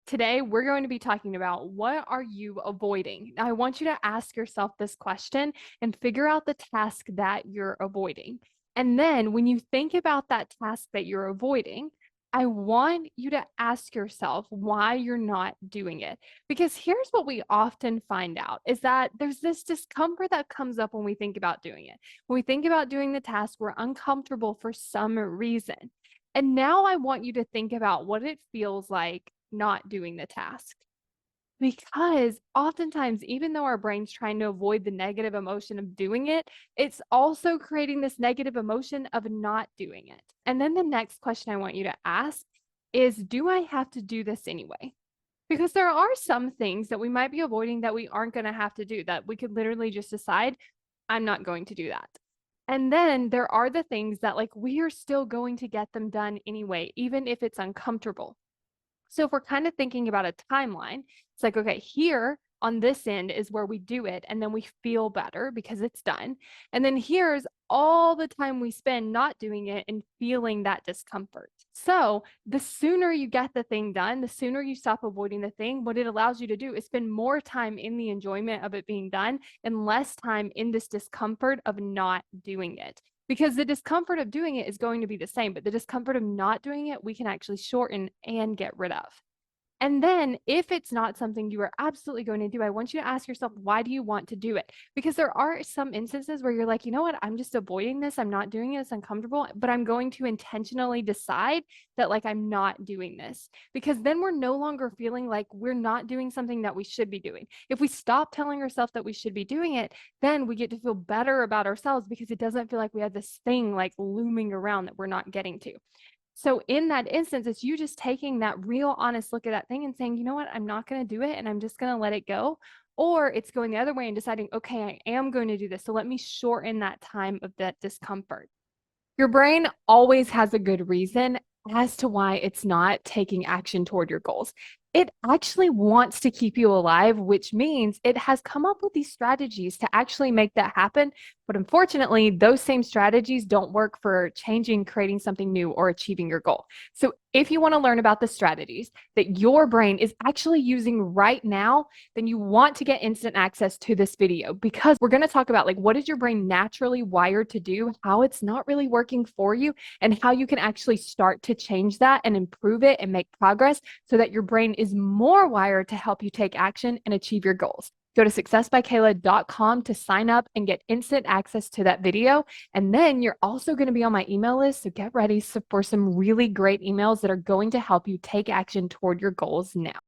Today, we're going to be talking about what are you avoiding? Now, I want you to ask yourself this question and figure out the task that you're avoiding. And then when you think about that task that you're avoiding, I want you to ask yourself why you're not doing it. Because here's what we often find out is that there's this discomfort that comes up when we think about doing it. When we think about doing the task, we're uncomfortable for some reason. And now I want you to think about what it feels like not doing the task. Because oftentimes, even though our brain's trying to avoid the negative emotion of doing it, it's also creating this negative emotion of not doing it. And then the next question I want you to ask is, do I have to do this anyway? Because there are some things that we might be avoiding that we aren't going to have to do, that we could literally just decide, I'm not going to do that. And then there are the things that, like, we are still going to get them done anyway, even if it's uncomfortable. So if we're kind of thinking about a timeline, it's like, okay, here on this end is where we do it, and then we feel better because it's done. And then here's all the time we spend not doing it and feeling that discomfort. So the sooner you get the thing done, the sooner you stop avoiding the thing, what it allows you to do is spend more time in the enjoyment of it being done and less time in this discomfort of not doing it. Because the discomfort of doing it is going to be the same, but the discomfort of not doing it, we can actually shorten and get rid of. And then if it's not something you are absolutely going to do, I want you to ask yourself, why do you want to do it? Because there are some instances where you're like, you know what, I'm just avoiding this. I'm not doing it. It's uncomfortable, but I'm going to intentionally decide that, like, I'm not doing this, because then we're no longer feeling like we're not doing something that we should be doing. If we stop telling ourselves that we should be doing it, then we get to feel better about ourselves because it doesn't feel like we have this thing like looming around that we're not getting to. So in that instance, it's you just taking that real honest look at that thing and saying, you know what, I'm not going to do it and I'm just going to let it go. Or it's going the other way and deciding, okay, I am going to do this. So let me shorten that time of that discomfort. Your brain always has a good reason as to why it's not taking action toward your goals. It actually wants to keep you alive, which means it has come up with these strategies to actually make that happen. But unfortunately, those same strategies don't work for changing, creating something new, or achieving your goal. So if you want to learn about the strategies that your brain is actually using right now, then you want to get instant access to this video, because we're going to talk about, like, what is your brain naturally wired to do, how it's not really working for you, and how you can actually start to change that and improve it and make progress so that your brain is more wired to help you take action and achieve your goals. Go to successbykayla.com to sign up and get instant access to that video. And then you're also going to be on my email list. So get ready for some really great emails that are going to help you take action toward your goals now.